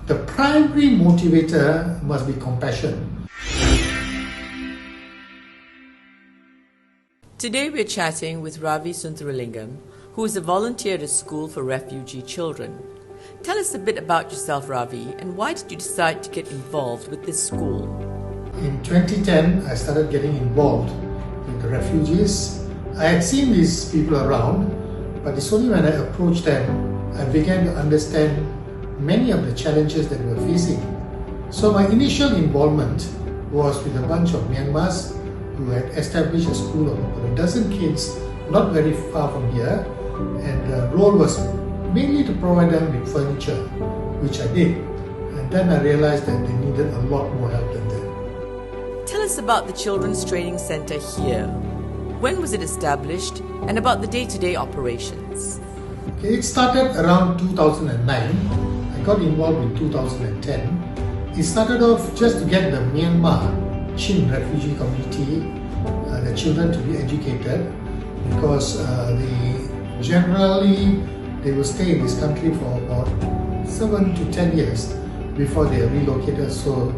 The primary motivator must be compassion. Today we're chatting with Ravee Suntheralingam, who is a volunteer at a school for refugee children. Tell us a bit about yourself, Ravee, and why did you decide to get involved with this school? In 2010, I started getting involved with the refugees. I had seen these people around, but it's only when I approached them, I began to understand many of the challenges that we were facing. So my initial involvement was with a bunch of Myanmars who had established a school of about a dozen kids not very far from here, and the role was mainly to provide them with furniture, which I did. And then I realized that they needed a lot more help than that. Tell us about the Children's Training Centre here. When was it established, and about the day-to-day operations? Okay, it started around 2009. I got involved in 2010. It started off just to get the Myanmar Chin refugee community, the children to be educated, because generally they will stay in this country for about 7 to 10 years before they are relocated. So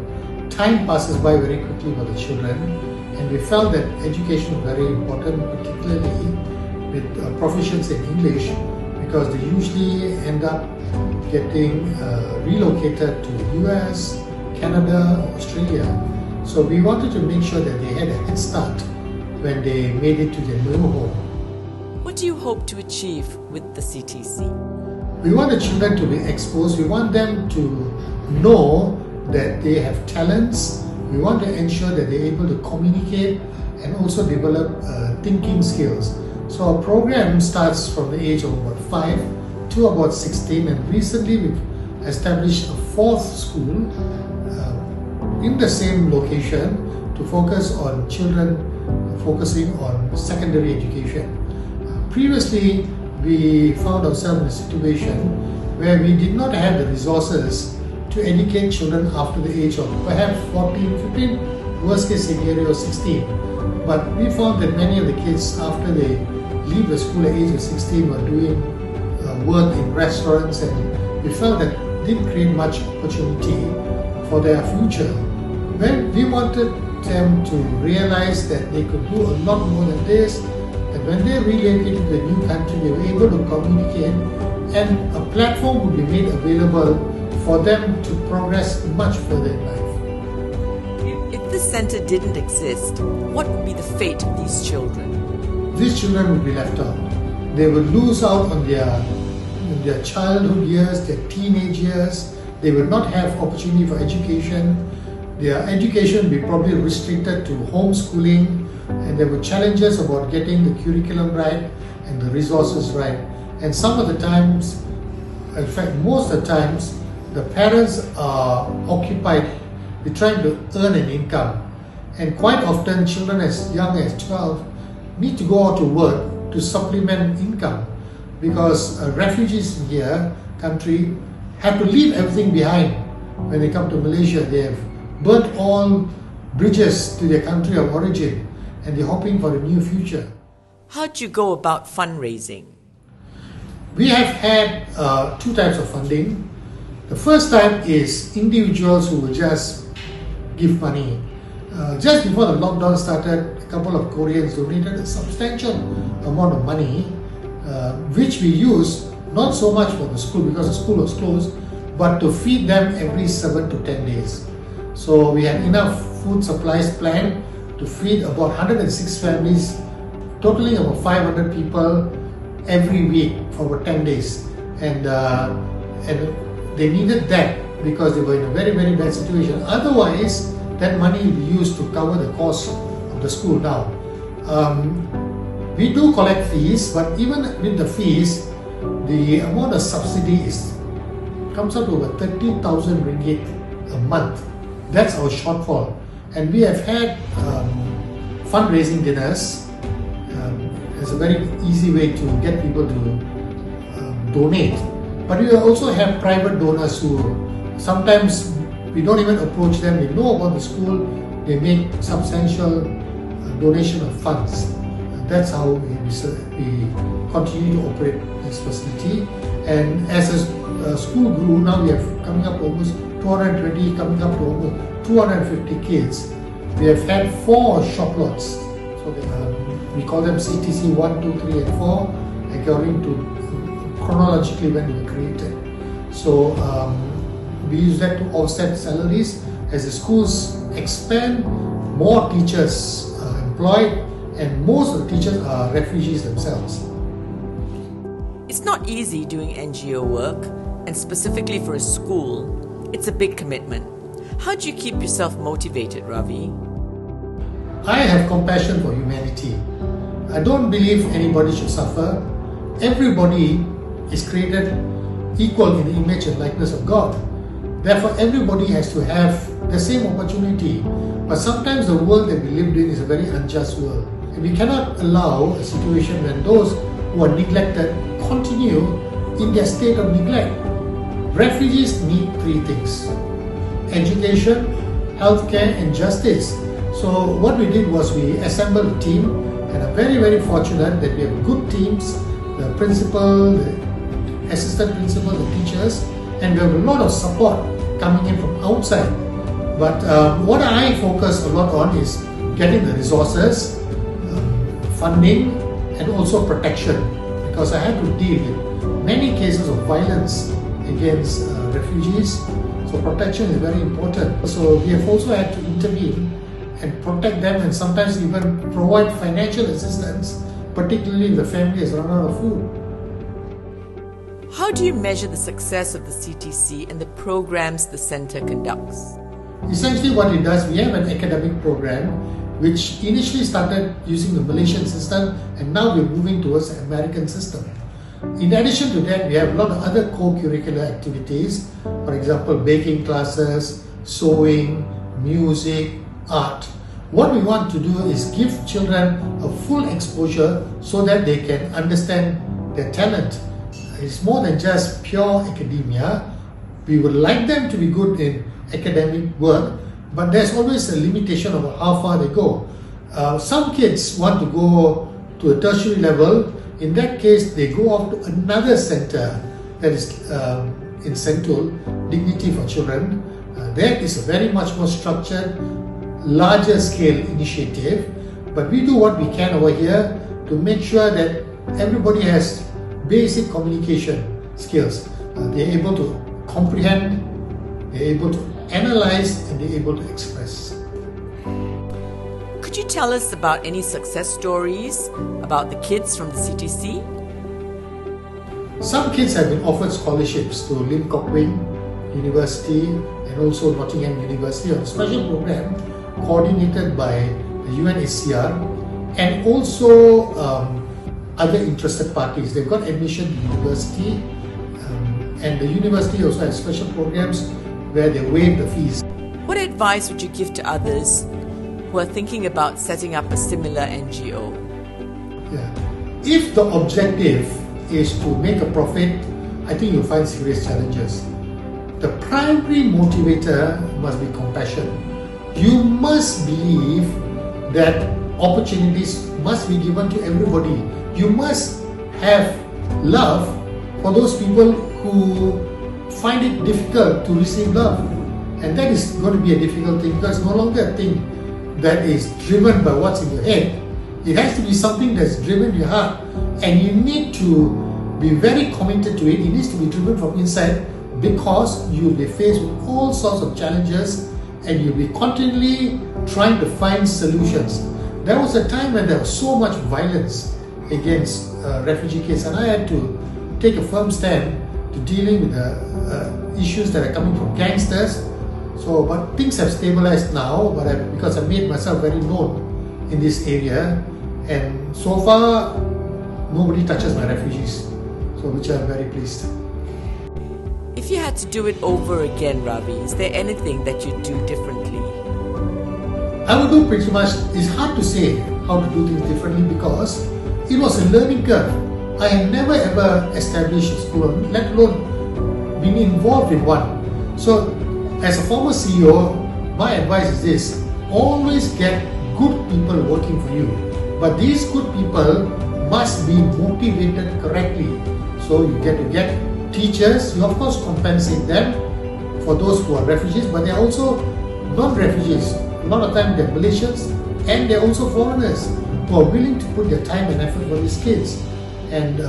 time passes by very quickly for the children, and we felt that education was very important, particularly with proficiency in English, because they usually end up getting relocated to the US, Canada, Australia. So we wanted to make sure that they had a head start when they made it to their new home. What do you hope to achieve with the CTC? We want the children to be exposed. We want them to know that they have talents. We want to ensure that they're able to communicate and also develop thinking skills. So our program starts from the age of about 5 to about 16, and recently we've established a 4th school in the same location to focus on children focusing on secondary education. Previously, we found ourselves in a situation where we did not have the resources to educate children after the age of perhaps 14, 15, worst case scenario 16. But we found that many of the kids, after they leave the school at the age of 16, were doing work in restaurants, and we felt that didn't create much opportunity for their future. When we wanted them to realize that they could do a lot more than this, that when they relocated to the new country, they were able to communicate, and a platform would be made available for them to progress much further in life. If this centre didn't exist, what would be the fate of these children? These children would be left out. They would lose out on their childhood years, their teenage years. They would not have opportunity for education. Their education would be probably restricted to homeschooling, and there were challenges about getting the curriculum right and the resources right. And some of the times, in fact most of the times, the parents are occupied with trying to earn an income. And quite often children as young as 12 need to go out to work to supplement income, because refugees in here country have to leave everything behind. When they come to Malaysia, they have burnt all bridges to their country of origin, and they're hoping for a new future. How do you go about fundraising? We have had 2 types of funding. The first type is individuals who will just give money. Just before the lockdown started, a couple of Koreans donated a substantial amount of money, which we used not so much for the school because the school was closed, but to feed them every 7 to 10 days. So we had enough food supplies planned to feed about 106 families, totaling about 500 people every week for about 10 days. And they needed that because they were in a very, very bad situation. Otherwise, that money will be used to cover the cost of the school now. We do collect fees, but even with the fees, the amount of subsidy comes up to over 30,000 ringgit a month. That's our shortfall. And we have had fundraising dinners. It's a very easy way to get people to donate. But we also have private donors who sometimes we don't even approach them. They know about the school. They make substantial donation of funds. That's how we continue to operate this facility. And as school grew, now we have coming up almost 220, coming up to almost 250 kids. We have had 4 shop lots. So we call them CTC 1, 2, 3 and 4 according to chronologically when they were created. So we use that to offset salaries. As the schools expand, more teachers are employed, and most of the teachers are refugees themselves. It's not easy doing NGO work, and specifically for a school, it's a big commitment. How do you keep yourself motivated, Ravee? I have compassion for humanity. I don't believe anybody should suffer. Everybody is created equal in the image and likeness of God. Therefore, everybody has to have the same opportunity. But sometimes the world that we live in is a very unjust world. And we cannot allow a situation when those who are neglected continue in their state of neglect. Refugees need 3 things: education, healthcare and justice. So what we did was we assembled a team, and I'm very, very fortunate that we have good teams, the principal, the assistant principal, the teachers, and we have a lot of support coming in from outside. But what I focus a lot on is getting the resources, funding, and also protection, because I had to deal with many cases of violence against refugees. So protection is very important. So we have also had to intervene and protect them, and sometimes even provide financial assistance, particularly if the family has run out of food. How do you measure the success of the CTC and the programs the centre conducts? Essentially what it does, we have an academic program which initially started using the Malaysian system, and now we're moving towards the American system. In addition to that, we have a lot of other co-curricular activities, for example, baking classes, sewing, music, art. What we want to do is give children a full exposure so that they can understand their talent. It's more than just pure academia. We would like them to be good in academic work, but there's always a limitation of how far they go. Some kids want to go to a tertiary level. In that case, they go off to another center that is in Sentul, Dignity for Children. That is a very much more structured, larger scale initiative, but we do what we can over here to make sure that everybody has basic communication skills. They're able to comprehend, they're able to analyze, and they're able to express. Could you tell us about any success stories about the kids from the CTC? Some kids have been offered scholarships to Lim Kok Wing University and also Nottingham University on a special program coordinated by the UNHCR and also other interested parties. They've got admission to the university, and the university also has special programs where they waive the fees. What advice would you give to others who are thinking about setting up a similar NGO? Yeah. If the objective is to make a profit, I think you'll find serious challenges. The primary motivator must be compassion. You must believe that opportunities must be given to everybody. You must have love for those people who find it difficult to receive love. And that is going to be a difficult thing, because it's no longer a thing that is driven by what's in your head. It has to be something that's driven your heart, and you need to be very committed to it. It needs to be driven from inside, because you'll be faced with all sorts of challenges and you'll be continually trying to find solutions. There was a time when there was so much violence against refugee kids, and I had to take a firm stand to dealing with the issues that are coming from gangsters. So, but things have stabilized now, but because I made myself very known in this area, and so far nobody touches my refugees, so which I'm very pleased. If you had to do it over again, Ravee, is there anything that you'd do differently? I would do pretty much. It's hard to say how to do things differently because it was a learning curve. I have never ever established a school, let alone been involved in one. So, as a former CEO, my advice is this: always get good people working for you. But these good people must be motivated correctly. So you get to get teachers, you of course compensate them for those who are refugees, but they are also non-refugees. A lot of time they're Malaysians and they're also foreigners who are willing to put their time and effort for these kids. And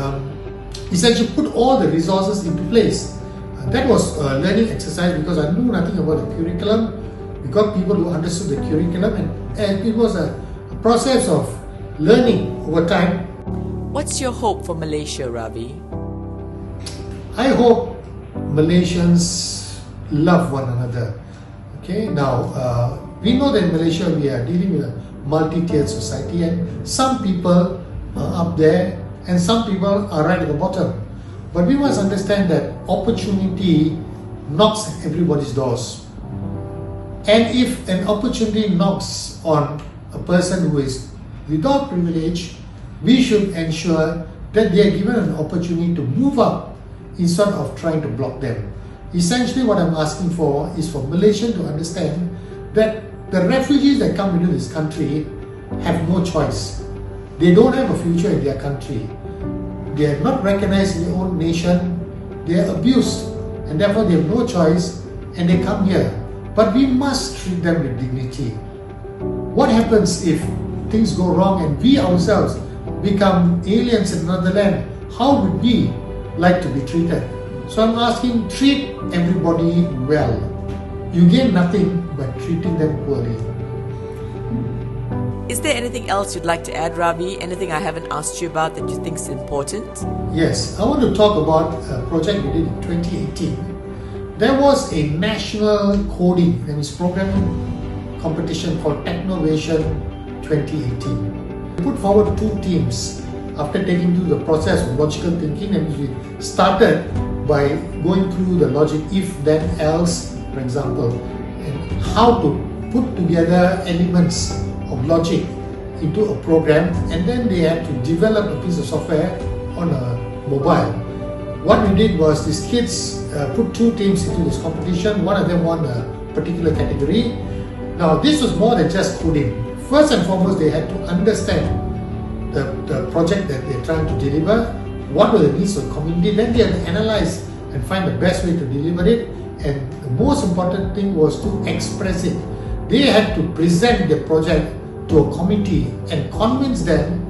essentially put all the resources into place. That was a learning exercise because I knew nothing about the curriculum. We got people who understood the curriculum, and it was a process of learning over time. What's your hope for Malaysia, Ravee? I hope Malaysians love one another. Okay, now we know that in Malaysia we are dealing with a multi-tiered society, and some people are up there and some people are right at the bottom. But we must understand that opportunity knocks at everybody's doors. And if an opportunity knocks on a person who is without privilege, we should ensure that they are given an opportunity to move up instead of trying to block them. Essentially what I'm asking for is for Malaysians to understand that the refugees that come into this country have no choice. They don't have a future in their country. They are not recognized in their own nation. They are abused and therefore they have no choice and they come here. But we must treat them with dignity. What happens if things go wrong and we ourselves become aliens in another land? How would we like to be treated? So I'm asking, treat everybody well. You gain nothing by treating them poorly. Is there anything else you'd like to add, Ravee? Anything I haven't asked you about that you think is important? Yes, I want to talk about a project we did in 2018. There was a national coding, that is programming competition called Technovation 2018. We put forward 2 teams after taking through the process of logical thinking, and we started by going through the logic if, then, else, for example, and how to put together elements of logic into a program, and then they had to develop a piece of software on a mobile. What we did was these kids put 2 teams into this competition. One of them won a particular category. Now this was more than just coding. First and foremost, they had to understand the project that they're trying to deliver, what were the needs of the community, then they had to analyze and find the best way to deliver it, and the most important thing was to express it. They had to present the project to a committee and convince them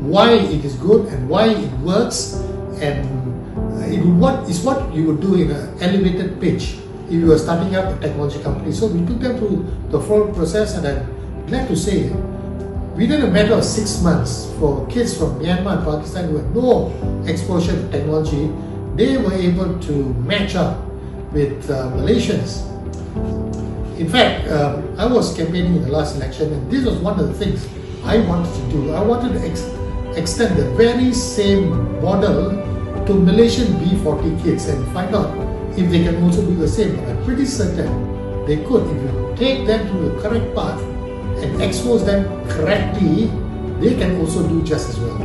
why it is good and why it works, and what is what you would do in an elevated pitch if you were starting up a technology company. So we took them through the full process, and I'm glad to say within a matter of 6 months, for kids from Myanmar and Pakistan who had no exposure to technology, they were able to match up with Malaysians. In fact, I was campaigning in the last election, and this was one of the things I wanted to do. I wanted to extend the very same model to Malaysian B40 kids and find out if they can also do the same. But I'm pretty certain they could. If you take them to the correct path and expose them correctly, they can also do just as well.